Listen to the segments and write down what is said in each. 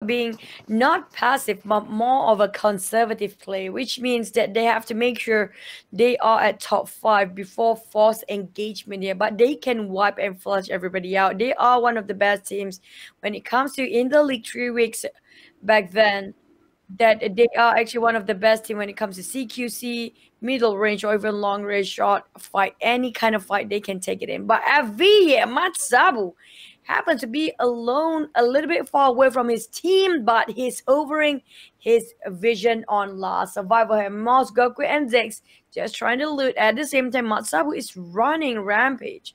being not passive, but more of a conservative play, which means that they have to make sure they are at top 5 before forced engagement here. But they can wipe and flush everybody out. They are one of the best teams when it comes to in the league 3 weeks back then. That they are actually one of the best team when it comes to CQC, middle range, or even long range shot fight. Any kind of fight, they can take it in. But FV here, Matsabu, happens to be alone, a little bit far away from his team, but he's hovering his vision on last survivor here. Mouse, Goku, and Zex just trying to loot. At the same time, Matsabu is running rampage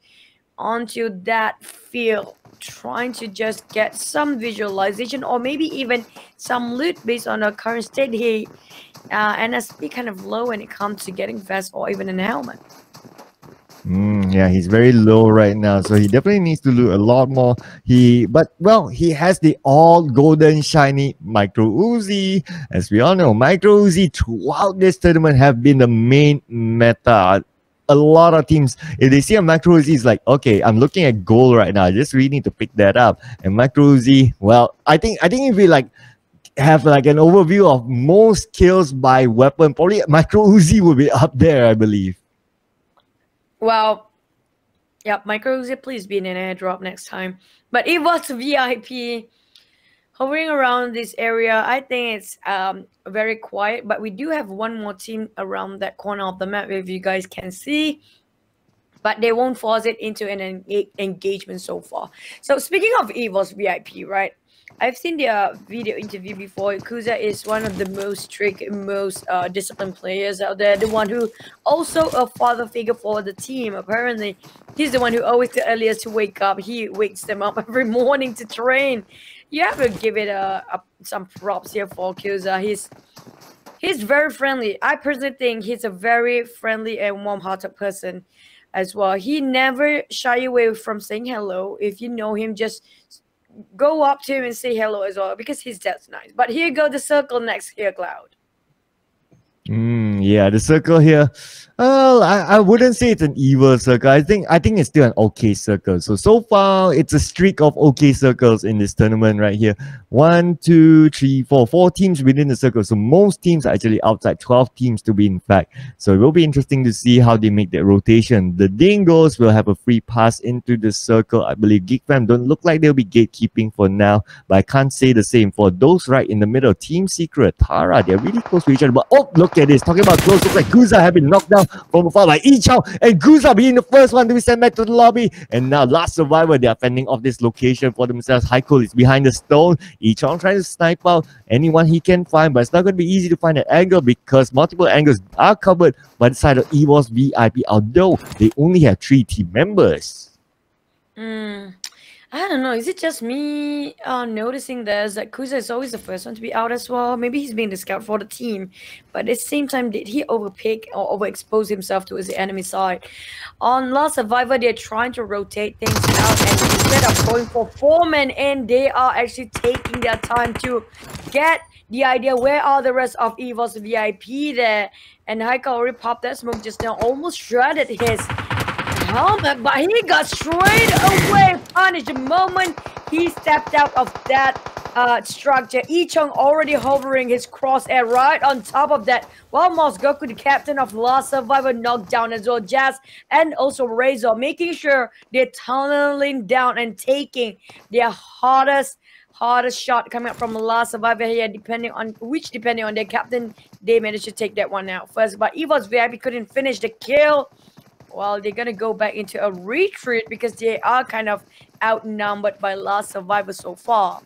onto that field, trying to just get some visualization or maybe even some loot based on the current state here. NSP kind of low when it comes to getting vest or even an helmet. Yeah, he's very low right now, so he definitely needs to loot a lot more. He has the all golden shiny micro Uzi. As we all know, micro Uzi throughout this tournament have been the main meta. A lot of teams, if they see a micro Uzi, it's like, okay, I'm looking at gold right now. I just really need to pick that up. And micro Uzi, well, I think if we have an overview of most kills by weapon, probably micro Uzi will be up there, I believe. Well, yeah, micro Uzi, please be in an airdrop next time. But it was VIP hovering around this area. I think it's very quiet, but we do have one more team around that corner of the map, if you guys can see. But they won't force it into an engagement so far. So speaking of EVOS VIP, right? I've seen their video interview before. Kuza is one of the most strict, most disciplined players out there. The one who also a father figure for the team. Apparently, he's the one who always the earliest to wake up. He wakes them up every morning to train. You have to give it some props here for Kuza. He's very friendly. I personally think he's a very friendly and warm-hearted person as well. He never shy away from saying hello. If you know him, just go up to him and say hello as well, because he's that nice. But here go the circle next here, Cloud. Yeah, the circle here. Well, I wouldn't say it's an evil circle. I think it's still an okay circle. So far, it's a streak of okay circles in this tournament right here. 1, 2, 3, 4. 4 teams within the circle. So most teams are actually outside. 12 teams to be in fact. So it will be interesting to see how they make that rotation. The Dingoes will have a free pass into the circle. I believe GeekFam don't look like they'll be gatekeeping for now. But I can't say the same for those right in the middle. Team Secret, Tara, they're really close to each other. But oh, look at this. Talking about close, looks like Guza have been knocked down from afar by Ichao, and Guza being the first one to be sent back to the lobby. And now last survivor, they are fending off this location for themselves. Haikul is behind the stone. Ichao trying to snipe out anyone he can find, but it's not going to be easy to find an angle because multiple angles are covered by the side of EVOS VIP, although they only have 3 team members. I don't know. Is it just me noticing this, that Kuza is always the first one to be out as well? Maybe he's being the scout for the team. But at the same time, did he overpick or overexpose himself towards the enemy side? On Last Survivor, they're trying to rotate things out. And instead of going for 4-man in, they are actually taking their time to get the idea. Where are the rest of EVOS VIP there? And Haika already popped that smoke just now. Almost shredded his helmet, but he got straight away punished the moment he stepped out of that structure. Ichong already hovering his crosshair right on top of that. While Moss Goku, the captain of Last Survivor, knocked down as well. Jazz and also Razor, making sure they're tunneling down and taking their hardest shot coming up from the Last Survivor here, depending on their captain, they managed to take that one out first. But EVOS VIP couldn't finish the kill. Well, they're going to go back into a retreat because they are kind of outnumbered by Last Survivor so far.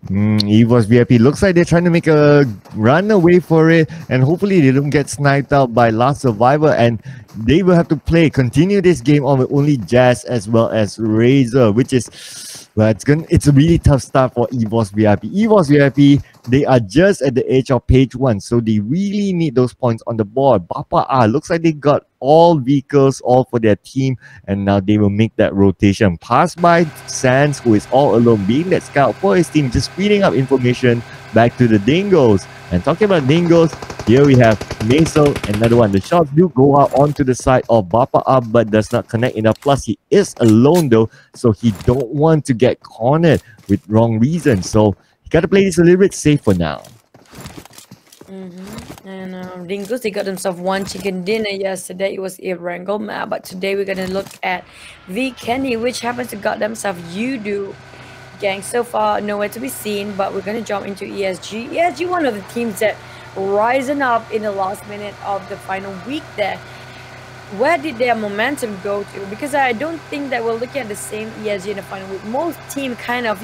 EVOS VIP looks like they're trying to make a run away for it, and hopefully they don't get sniped out by Last Survivor, and they will have to continue this game on with only Jazz as well as Razor, which is, well, it's a really tough start for EVOS VIP. EVOS VIP, they are just at the edge of page 1, so they really need those points on the board. Bapa looks like they got all vehicles, all for their team, and now they will make that rotation. Pass by Sans, who is all alone, being that scout for his team, just feeding up information back to the Dingoes. And talking about Dingoes, here we have Maisel, another one. The shots do go out onto the side of Bapa, but does not connect enough. Plus, he is alone though, so he don't want to get cornered with wrong reasons. So Gotta play this a little bit safe for now. And Dingus, they got themselves one chicken dinner yesterday. It was a wrangle map, but today we're gonna look at V Kenny, which happens to got themselves You-Do. Gang, so far nowhere to be seen, but we're gonna jump into ESG. ESG, one of the teams that rising up in the last minute of the final week there. Where did their momentum go to? Because I don't think that we're looking at the same ESG in the final week. Most team kind of,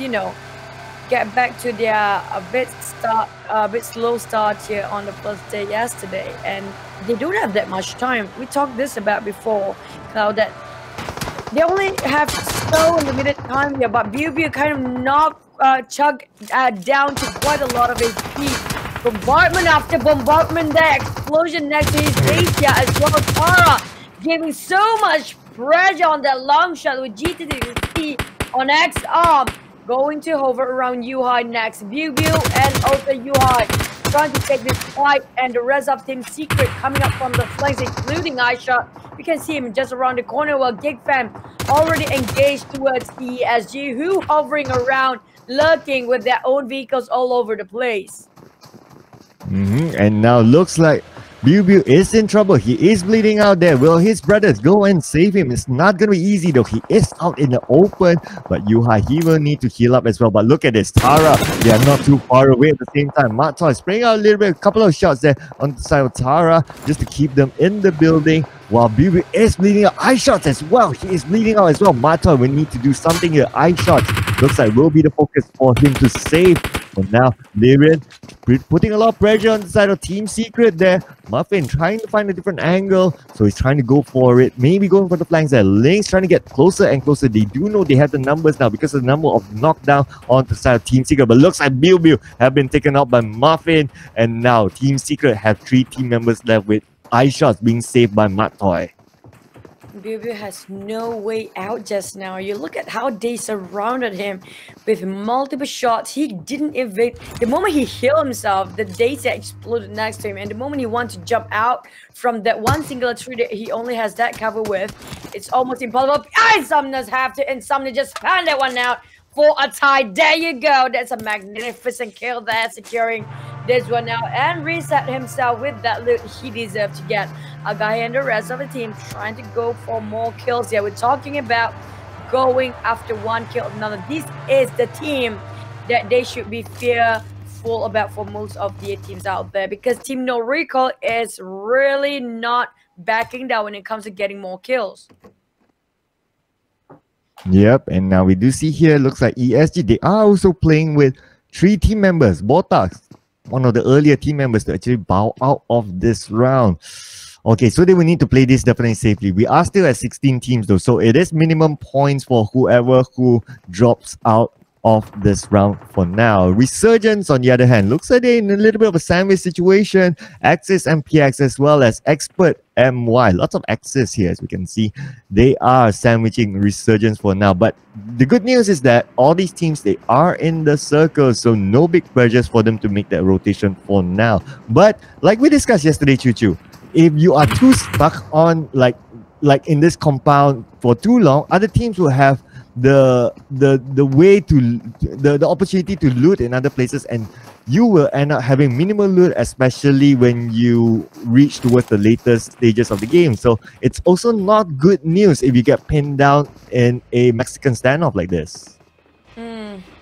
get back to their a bit slow start here on the first day yesterday, and they don't have that much time. We talked this about before, Cloud, that they only have so limited time here, but Biu kind of knocked Chug down to quite a lot of HP. Bombardment after bombardment there, explosion next to his base here as well. Tara giving so much pressure on that long shot with GTT on X arm. Going to hover around Yuhai next. Biu and also Yuhai trying to take this fight, and the rest of Team Secret coming up from the flanks, including Aisha. You can see him just around the corner while Gig Fam already engaged towards ESG, who hovering around, lurking with their own vehicles all over the place. And now looks like Biu is in trouble. He is bleeding out there. Will his brothers go and save him? It's not going to be easy though. He is out in the open, but Yuhai, he will need to heal up as well. But look at this. Tara, they are not too far away at the same time. Matoy spraying out a little bit, a couple of shots there on the side of Tara just to keep them in the building. While Biu is bleeding out. Eye shots as well. He is bleeding out as well. Matoy will need to do something here. Eye shots looks like will be the focus for him to save. For now, Lyrian putting a lot of pressure on the side of Team Secret there. Muffin trying to find a different angle, so he's trying to go for it. Maybe going for the flanks there. Link's trying to get closer and closer. They do know they have the numbers now because of the number of knockdown on the side of Team Secret. But looks like Biu have been taken out by Muffin, and now Team Secret have 3 team members left with eye shots being saved by Matoy. Biu has no way out just now. You look at how they surrounded him with multiple shots. He didn't evade. The moment he healed himself, the Daisy exploded next to him. And the moment he wanted to jump out from that one singular tree that he only has that cover with, it's almost impossible. Insomnia's have to. Insomnia just found that one out for a tie. There you go. That's a magnificent kill there, securing this one now and reset himself with that loot he deserved to get. A guy and the rest of the team trying to go for more kills here. We're talking about going after one kill of another. This is the team that they should be fearful about for most of the teams out there, because Team No Recall is really not backing down when it comes to getting more kills. Yep, and now we do see here, looks like ESG, they are also playing with 3 team members. Botax, one of the earlier team members to actually bow out of this round. Okay, so they will need to play this definitely safely. We are still at 16 teams though, so it is minimum points for whoever who drops out of this round for now. Resurgence, on the other hand, looks like they're in a little bit of a sandwich situation. Axis and PX as well as Expert MY. Lots of Axis here, as we can see. They are sandwiching Resurgence for now. But the good news is that all these teams, they are in the circle, so no big pressures for them to make that rotation for now. But like we discussed yesterday, Choo, if you are too stuck on like in this compound for too long, other teams will have the way to the opportunity to loot in other places, and you will end up having minimal loot, especially when you reach towards the later stages of the game. So it's also not good news if you get pinned down in a Mexican standoff like this.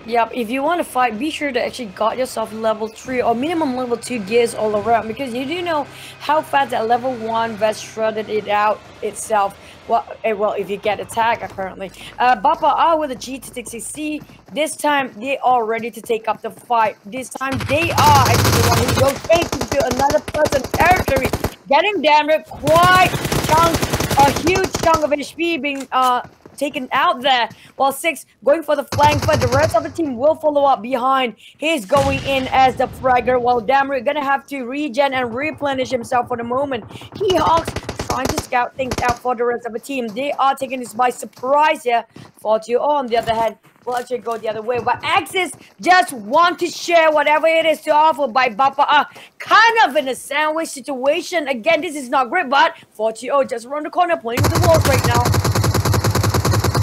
Yep, if you want to fight, be sure to actually got yourself level 3 or minimum level 2 gears all around, because you do know how fast that level 1 vest shredded it out itself. Well, if you get attacked, apparently. Bappa are with a GT60C. This time, they are ready to take up the fight. This time, they are actually the one who rotates into another person's territory, getting damaged quite a huge chunk of HP being taken out there, while 6 going for the flank, but the rest of the team will follow up behind. He's going in as the fragger, while Damru gonna have to regen and replenish himself for the moment. He Hawks trying to scout things out for the rest of the team. They are taking this by surprise here. 40 on the other hand will actually go the other way, but Axis just want to share whatever it is to offer by Bappa. Kind of in a sandwich situation. Again, this is not great, but 40 just around the corner playing with the walls right now.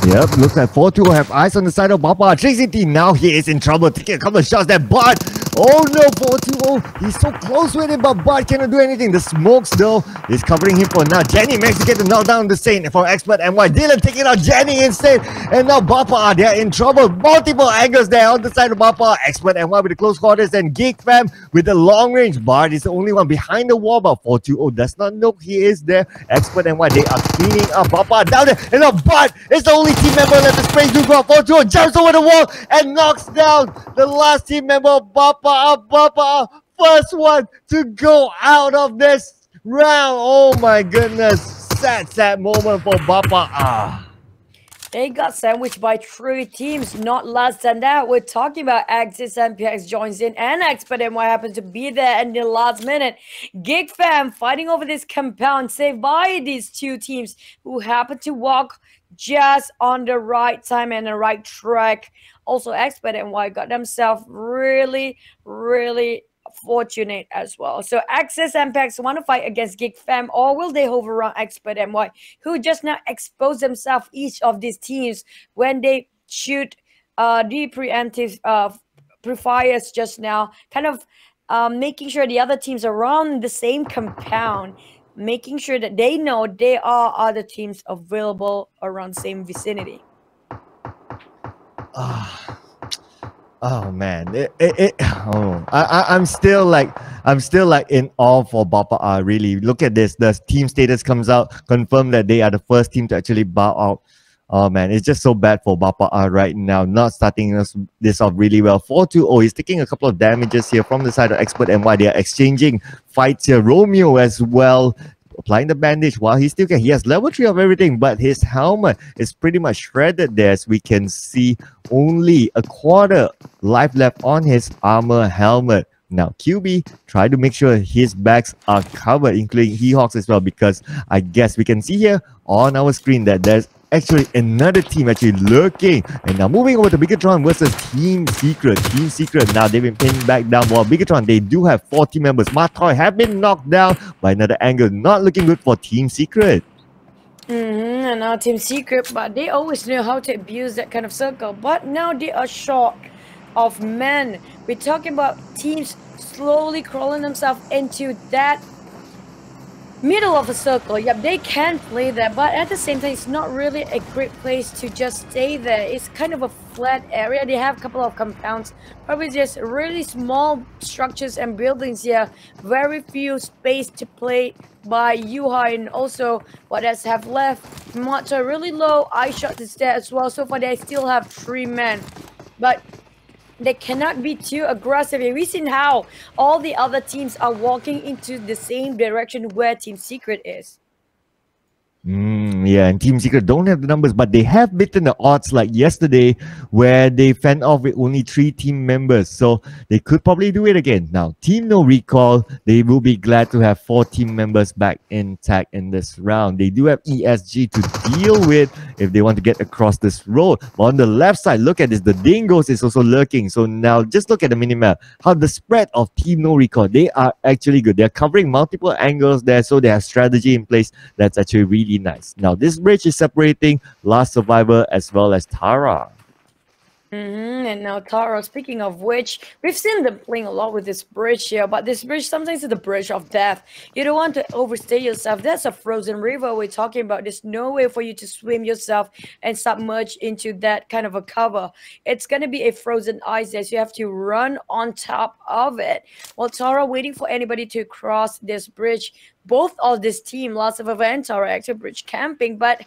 Yep, looks like 4-2 have eyes on the side of Bapa. Tracy T, now he is in trouble, taking a couple of shots there, but oh no, 4-2, he's so close with it, but Bud cannot do anything. The smokes though is covering him for now. Jenny managed to get the knockdown the Saint for Expert NY. Dylan taking out Jenny instead, and now Bapa, they're in trouble. Multiple angles there on the side of Bapa. Expert NY with the close quarters, and Geek Fam with the long range. Bard is the only one behind the wall, but 4-2 does not know he is there. Expert NY, they are cleaning up. Bapa down there, and now Bud is the only team member left to spray through. 4-2 jumps over the wall and knocks down the last team member of Bapa. First one to go out of this round. Oh my goodness. Sad moment for Bapa. They got sandwiched by 3 teams. Not less than that, we're talking about Axis MPX joins in, and Expert NY happens to be there in the last minute. Gig Fam fighting over this compound, saved by these 2 teams who happen to walk just on the right time and the right track. Also, Expert NY got themselves really fortunate as well. So Axis MPX want to fight against Gig Fam, or will they hover around Expert NY, who just now expose themselves, each of these teams, when they shoot the preemptive pre-fires just now, kind of making sure the other teams around the same compound, making sure that they know there are other teams available around the same vicinity. Oh man, I'm still like in awe for Bapa. Really, look at this. The team status comes out, confirm that they are the first team to actually bow out. Oh man, it's just so bad for Bapa right now. Not starting this off really well. 4-2, he's taking a couple of damages here from the side of Expert NY. They are exchanging fights here. Romeo as well, applying the bandage while he still can. He has level 3 of everything, but his helmet is pretty much shredded there, as we can see only a quarter life left on his armor helmet. Now QB try to make sure his backs are covered, including He-Hawks as well, because I guess we can see here on our screen that there's actually another team actually lurking. And now moving over to Bigetron versus Team Secret. Team Secret, now they've been pinned back down, while Bigetron, they do have 4 team members. Matoy have been knocked down by another angle. Not looking good for Team Secret. And now Team Secret, but they always know how to abuse that kind of circle. But now they are short of men. We're talking about teams slowly crawling themselves into that middle of a circle. Yep, they can play that, but at the same time, it's not really a great place to just stay there. It's kind of a flat area. They have a couple of compounds, probably just really small structures and buildings here. Very few space to play by Yuhai, and also what else have left? Mots are really low. Eye shot is there as well. So far, they still have 3 men, but they cannot be too aggressive. And we've seen how all the other teams are walking into the same direction where Team Secret is. Yeah, and Team Secret don't have the numbers, but they have beaten the odds like yesterday, where they fend off with only 3 team members. So they could probably do it again. Now, Team No Recall, they will be glad to have 4 team members back intact in this round. They do have ESG to deal with if they want to get across this road. But on the left side, look at this. The Dingoes is also lurking. So now just look at the minimap. How the spread of Team No Recall, they are actually good. They're covering multiple angles there, so they have strategy in place that's actually really nice. Now, this bridge is separating Last Survivor as well as Tara. And now Tara, speaking of which, we've seen them playing a lot with this bridge here, but this bridge sometimes is the bridge of death. You don't want to overstay yourself. That's a frozen river we're talking about. There's no way for you to swim yourself and submerge into that kind of a cover. It's going to be a frozen ice there, so you have to run on top of it. While Tara waiting for anybody to cross this bridge. Both of this team, Last Survivor and Tara, actually bridge camping, but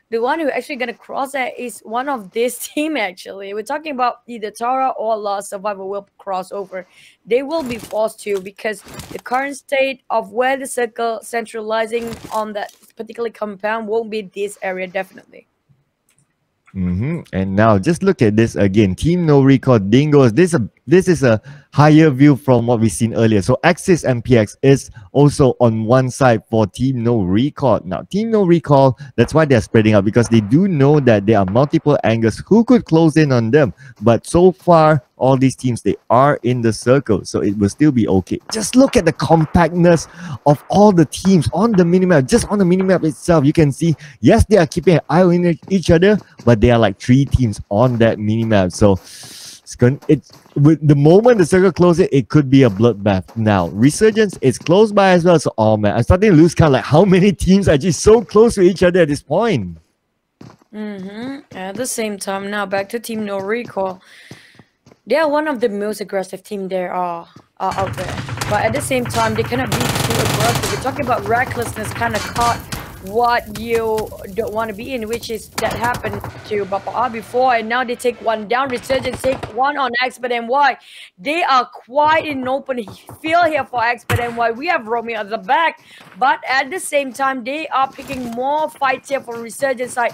the one who actually going to cross that is one of this team, actually. We're talking about either Tara or Last Survivor will cross over. They will be forced to, because the current state of where the circle centralizing on that particular compound won't be this area, definitely. And now just look at this again. Team No Recall Dingoes. This is a higher view from what we've seen earlier. So Axis MPX is also on one side for Team No Recall. Now Team No Recall, that's why they're spreading out, because they do know that there are multiple angles who could close in on them. But so far, all these teams, they are in the circle, so it will still be okay. Just look at the compactness of all the teams on the minimap. Just on the minimap itself, you can see, yes, they are keeping an eye on each other, but there are like 3 teams on that minimap. So with the moment the circle closes, it could be a bloodbath. Now, Resurgence is close by as well. So, oh man, I'm starting to lose count, like how many teams are just so close to each other at this point. At the same time, now back to Team No Recall. They are one of the most aggressive team there are out there. But at the same time, they cannot be too aggressive. We're talking about recklessness, kind of caught what you don't want to be in, which is that happened to Bapa before, and now they take one down. Resurgence take one on Expert NY. They are quite in open field here for Expert NY. We have Romeo at the back, but at the same time, they are picking more fights here for Resurgence side,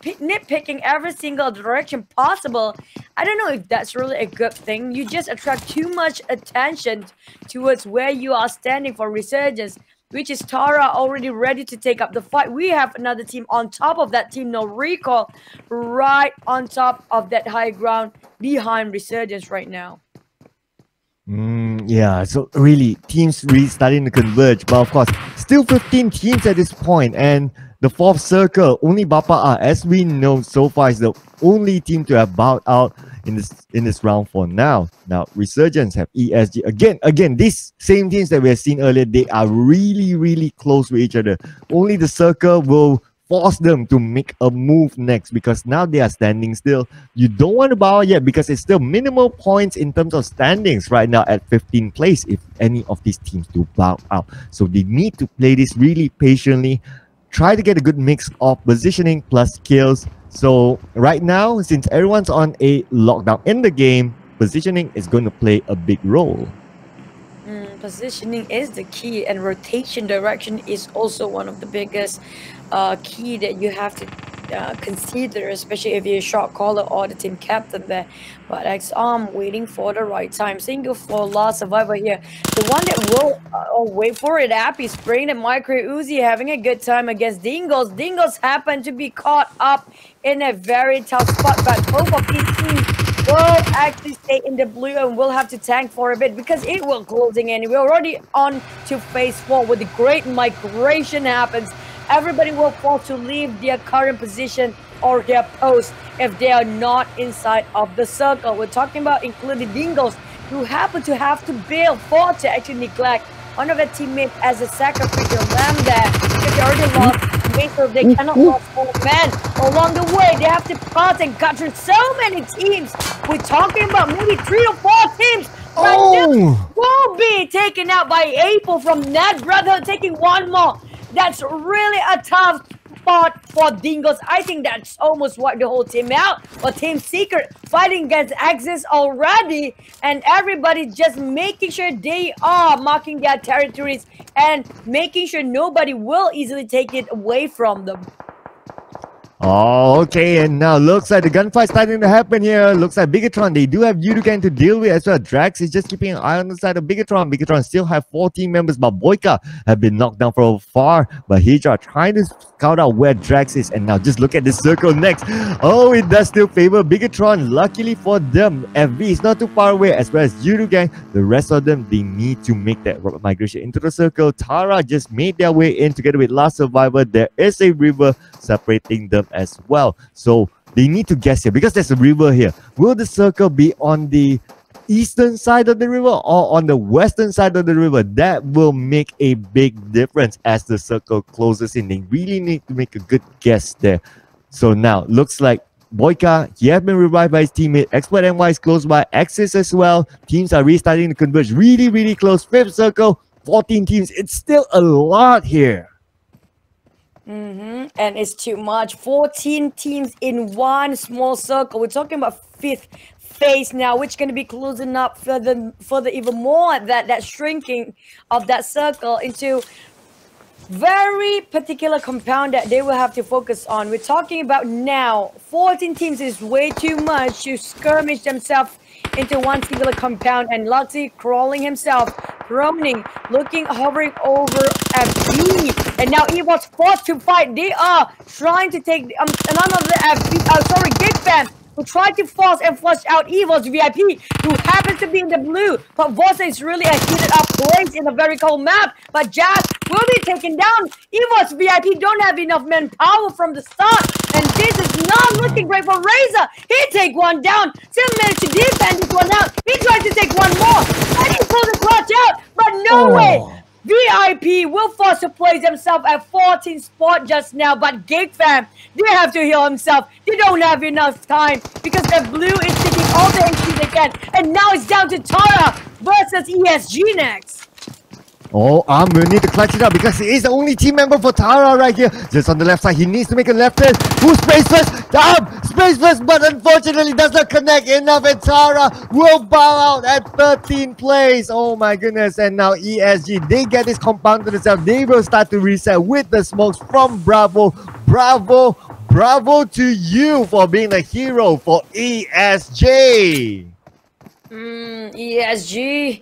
nitpicking every single direction possible. I don't know if that's really a good thing. You just attract too much attention towards where you are standing for Resurgence, which is Tara already ready to take up the fight. We have another team on top of that team, No Recall, right on top of that high ground behind Resurgence right now. Yeah, so really, teams really starting to converge. But of course, still 15 teams at this point, and the 4th circle, only Bapa, as we know so far, is the only team to have bowed out in this round for now. Now, Resurgence have ESG. Again, these same teams that we have seen earlier, they are really close with each other. Only the circle will force them to make a move next, because now they are standing still. You don't want to bow out yet because it's still minimal points in terms of standings right now at 15th place if any of these teams do bow out. So they need to play this really patiently, try to get a good mix of positioning plus kills. So right now, since everyone's on a lockdown in the game, positioning is going to play a big role. Positioning is the key, and rotation direction is also one of the biggest key that you have to consider, especially if you're a shot caller or the team captain there. But XARM waiting for the right time. Single for last survivor here. The one that will wait for it. Appy spraying the micro Uzi, having a good time against Dingles. Dingles happen to be caught up in a very tough spot, but both of these teams will actually stay in the blue and will have to tank for a bit because it will closing in. We're already on to phase 4 with the great migration happens. Everybody will force to leave their current position or their post if they are not inside of the circle. We're talking about including Dingles, who happen to have to bail for to actually neglect one of their teammates as a sacrificial lamb there because they already lost. So they cannot lose 4 men along the way. They have to pass and cut through so many teams. We're talking about maybe 3 or 4 teams. Will be taken out by April from Ned Brother, taking one more. That's really a tough spot for Dingles. I think that's almost wiped the whole team out. But Team Secret fighting against Axis already, and everybody just making sure they are marking their territories and making sure nobody will easily take it away from them. Oh, okay, and now looks like the gunfight starting to happen here. Looks like Bigetron, they do have Yudugan to deal with as well. Drax is just keeping an eye on the side of Bigetron. Bigetron still have 4 team members, but Boyka have been knocked down from far. But Hydra trying to scout out where Drax is, and now just look at this circle next. Oh, it does still favor Bigetron. Luckily for them, FV is not too far away, as well as Yudugan. The rest of them, they need to make that migration into the circle. Tara just made their way in together with Last Survivor. There is a river separating them as well, so they need to guess here because there's a river here. Will the circle be on the eastern side of the river or on the western side of the river? That will make a big difference as the circle closes in. They really need to make a good guess there. So now looks like Boyka, he has been revived by his teammate. Expert NY is close by. Axis as well. Teams are restarting to converge really close. 5th circle, 14 teams. It's still a lot here. And it's too much. 14 teams in one small circle. We're talking about 5th phase now, which is going to be closing up further even more that shrinking of that circle into very particular compound that they will have to focus on. We're talking about now 14 teams is way too much to skirmish themselves into one singular compound, and Luxy crawling himself, groaning, hovering over FB, and now he was forced to fight. They are trying to take none of the FB, Big Bang who tried to force and flush out Evil's VIP, who happens to be in the blue. But Vosa is really a heated up place in a very cold map. But Jazz will be taken down. Evil's VIP don't have enough manpower from the start. And this is not looking great for Razor. He take one down. Still managed to defend this one out. He tries to take one more. And he pulls the clutch out. But no way. VIP will force to place himself at 14th spot just now, but Gig Fam, they have to heal himself. They don't have enough time because the blue is taking all the HP they can, and now it's down to Tara versus ESG next. Oh, will need to clutch it up because he is the only team member for Tara right here. Just on the left side, he needs to make a left turn. Who sprays first? Sprays first, but unfortunately does not connect enough, and Tara will bow out at 13th place. Oh my goodness, and now ESG, they get this compound to themselves. They will start to reset with the smokes from Bravo. Bravo to you for being the hero for ESG. ESG.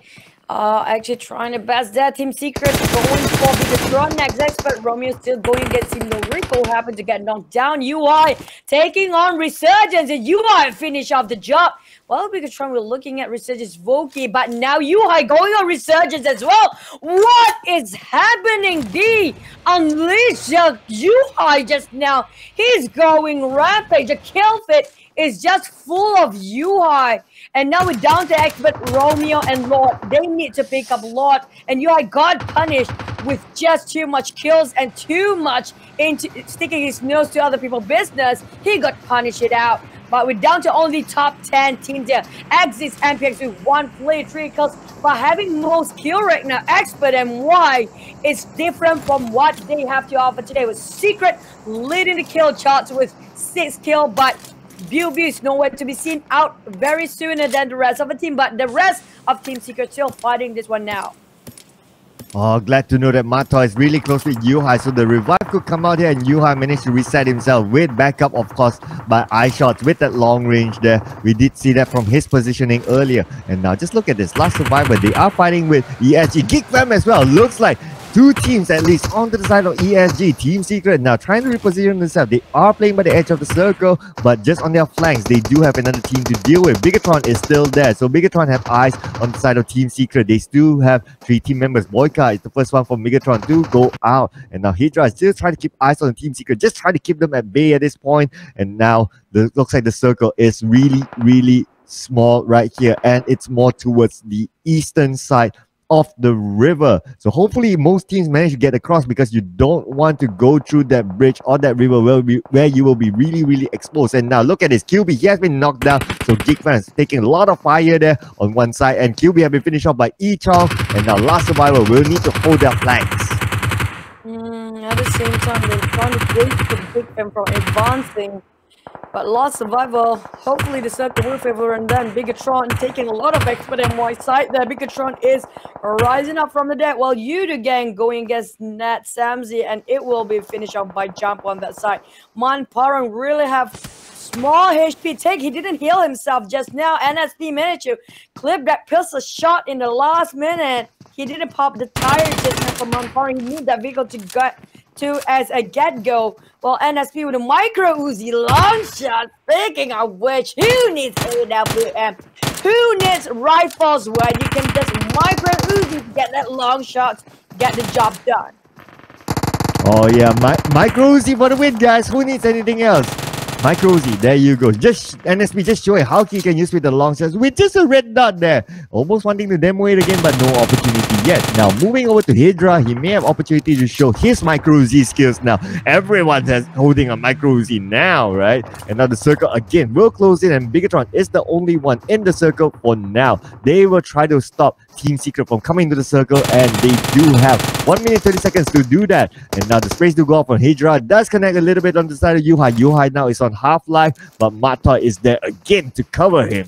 Actually trying to best that Team Secret going for Bigetron next expert. Romeo still going against Team Rico, happened to get knocked down. UI taking on Resurgence, and UI finish off the job. Well, Bigetron were looking at Resurgence Voki, but now UI going on Resurgence as well. What is happening? B unleashed UI just now. He's going rampage. The kill fit is just full of UI. And now we're down to expert Romeo and Lord. They need to pick up Lord. And UI got punished with just too much kills and too much into sticking his nose to other people's business. He got punished out. But we're down to only top 10 teams there. Exits MPX with 1 play, 3 kills. But having most kill right now, Expert and Y is different from what they have to offer today. With Secret leading the kill charts with 6 kills, but BB is nowhere to be seen, out very sooner than the rest of the team. But the rest of Team Secret still fighting this one now. Oh, glad to know that Mato is really close with Yuhai, so the revive could come out here and Yuhai managed to reset himself with backup, of course, by eye shots with that long range there. We did see that from his positioning earlier. And now just look at this last survivor. They are fighting with ESG. Geek Fam as well. Looks like 2 teams at least onto the side of ESG. Team Secret now trying to reposition themselves. They are playing by the edge of the circle, but just on their flanks, they do have another team to deal with. Bigetron is still there, so Bigetron have eyes on the side of Team Secret. They still have 3 team members. Boyka is the first one for Bigetron to go out, and now Hydra is still trying to keep eyes on Team Secret, just trying to keep them at bay at this point. And now looks like the circle is really small right here, and it's more towards the eastern side of the river. So hopefully most teams manage to get across, because you don't want to go through that bridge or that river where you will be really exposed. And now look at this, QB, he has been knocked down. So Geek fans taking a lot of fire there on one side, and QB have been finished off by E-Chong, and now last survivor will need to hold their flanks. At the same time, they're trying to break the Big Fan from advancing. But last survival, hopefully the circle will favor, and then Bigetron taking a lot of expert MY side there. Bigetron is rising up from the dead, while Yudu gang going against Nat Samzi, and it will be finished off by Jump on that side. Man Parang really have small HP take. He didn't heal himself just now. NSP managed to clip that pistol shot in the last minute. He didn't pop the tire just now for Man Parang. He need that vehicle to get to as a get-go. Well, NSP with a micro Uzi long shot. Speaking of which, who needs AWM? Who needs rifles where you can just micro Uzi to get that long shot, get the job done? Oh yeah, micro Uzi for the win, guys. Who needs anything else? Micro Uzi, there you go. Just NSP just showing how he can use with the long shots with just a red dot there. Almost wanting to demo it again, but no opportunity yet. Now moving over to Hydra, he may have opportunity to show his micro Uzi skills now. Everyone has holding a micro Uzi now, right? And now the circle again will close in, and Bigetron is the only one in the circle for now. They will try to stop Team Secret from coming to the circle, and they do have 1 minute 30 seconds to do that. And now the sprays do go off on Hydra. Does connect a little bit on the side of Yuhai. Yuhai now is on half-life, but Mata is there again to cover him.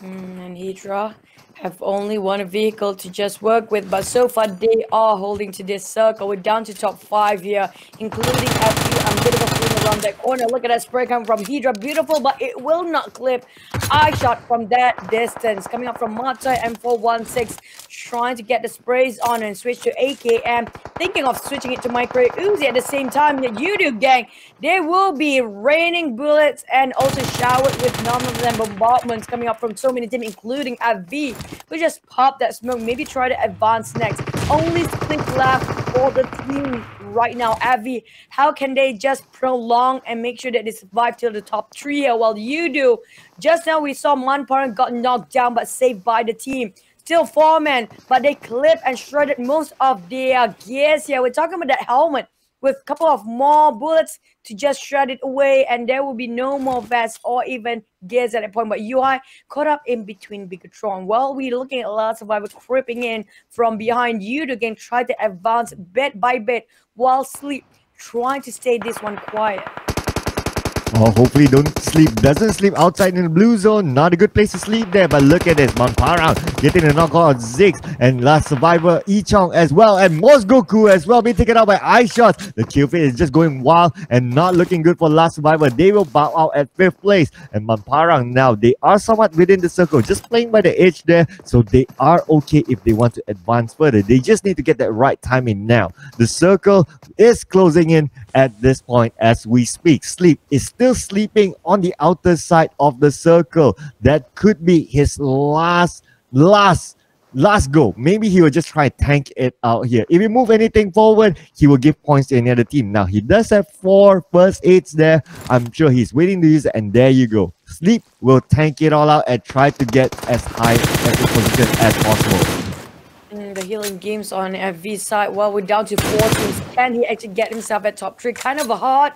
And Hydra have only one vehicle to just work with, but so far they are holding to this circle. We're down to top 5 here, including FU and a bit of a swing around that corner. Look at that spray coming from Hydra. Beautiful, but it will not clip. Eye shot from that distance. Coming up from Mata M416. Trying to get the sprays on and switch to AKM. Thinking of switching it to Micro Uzi at the same time. Yeah, you do, gang. There will be raining bullets and also showered with none of them bombardments coming up from so many teams, including AV, who just popped that smoke. Maybe try to advance next. Only split left for the team right now. AV, how can they just prolong and make sure that they survive till the top 3 here? Well, you do. Just now we saw Manparang got knocked down but saved by the team. Still 4 men, but they clipped and shredded most of their gears here. We're talking about that helmet with a couple of more bullets to just shred it away, and there will be no more vests or even gears at that point. But UI caught up in between Bigetron. Well, we're looking at Last Survivor creeping in from behind. You again try to advance bit by bit while Sleep trying to stay this one quiet. Oh, hopefully doesn't sleep outside in the blue zone. Not a good place to sleep there, but look at this. Manparang getting a knockout on Ziggs, and Last Survivor Ichong as well, and Mosgoku as well being taken out by eye shots. The kill feed is just going wild and not looking good for Last Survivor. They will bow out at 5th place, and Manparang now, they are somewhat within the circle, just playing by the edge there, so they are okay if they want to advance further. They just need to get that right timing now. The circle is closing in at this point as we speak. Sleep is still sleeping on the outer side of the circle. That could be his last go. Maybe he will just try to tank it out here. If you move anything forward, he will give points to any other team. Now he does have 4 first aids there. I'm sure he's waiting to use it, and there you go. Sleep will tank it all out and try to get as high as a position as possible. The healing games on FV's side. Well, we're down to 4 teams. Can he actually get himself at top 3? Kind of a hard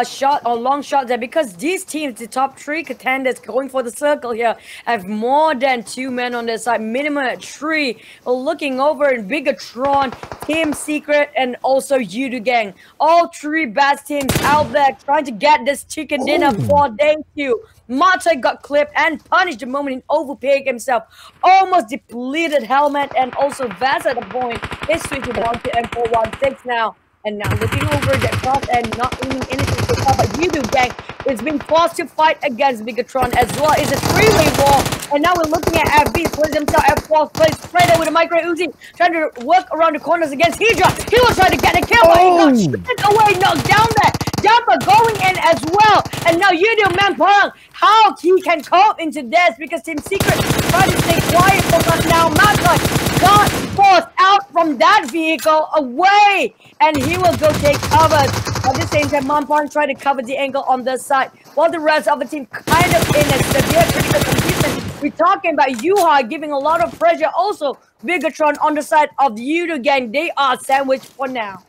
shot or long shot there, because these teams, the top 3 contenders going for the circle here, have more than 2 men on their side, minimum at 3. Looking over in Bigetron, Team Secret, and also Yudu Gang. All 3 best teams out there trying to get this chicken dinner for day 2. Mata got clipped and punished the moment in overpaying himself. Almost depleted helmet and also vest at the point. He's switching on to M416 now. And now looking over the cross and not leaving anything to cover. Yudu Gang is being forced to fight against Bigetron as well. It's a 3-way war. And now we're looking at FV. Plays himself at 4th place. Straight there with a Micro Uzi. Trying to work around the corners against Hydra. He will try to get a kill, but he got shredded away, knocked down there. Jumper going in as well. And now Yudu Manparang, how he can cope into this, because Team Secret trying to stay quiet for now. Mata got forced out from that vehicle away, and he will go take cover. At the same time, Manparang try to cover the angle on the side, while the rest of the team kind of in a severe critical condition. We're talking about Yuhai giving a lot of pressure. Also, Bigetron on the side of the Yudu Gang. They are sandwiched for now.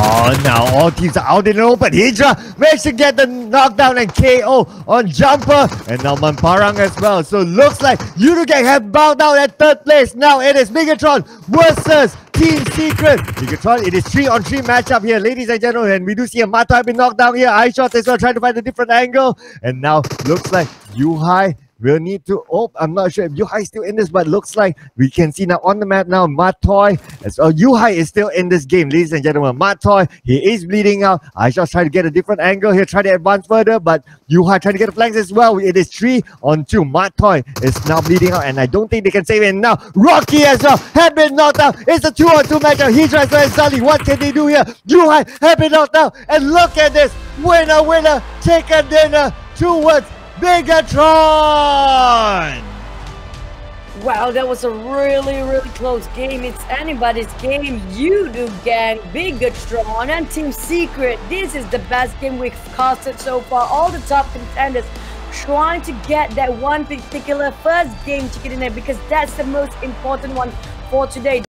Oh, now all teams are out in the open. Hydra managed to get the knockdown and KO on Jumper, and now Manparang as well. So looks like Yudu Gang have bowed out at 3rd place. Now it is Bigetron versus Team Secret. Bigetron, it is 3-on-3 matchup here, ladies and gentlemen. And we do see a Mata have been knocked down here. Eye shots as well, trying to find a different angle. And now looks like Yuhai will need to... Oh, I'm not sure if Yuhai is still in this, but looks like we can see now on the map now, Matoy. So Yuhai is still in this game, ladies and gentlemen. Matoy, he is bleeding out. I just try to get a different angle here, try to advance further, but Yuhai trying to get the flanks as well. It is 3-on-2. Matoy is now bleeding out, and I don't think they can save it. Now, Rocky as well had been knocked out. It's a 2-on-2 matchup. Hydra as well as Sully. What can they do here? Yuhai have been knocked out, and look at this. Winner, winner, chicken dinner towards Bigetron! Wow, that was a really close game. It's anybody's game. Yudu Gang, Bigetron, and Team Secret. This is the best game we've casted so far. All the top contenders trying to get that one particular first game chicken dinner, because that's the most important one for today.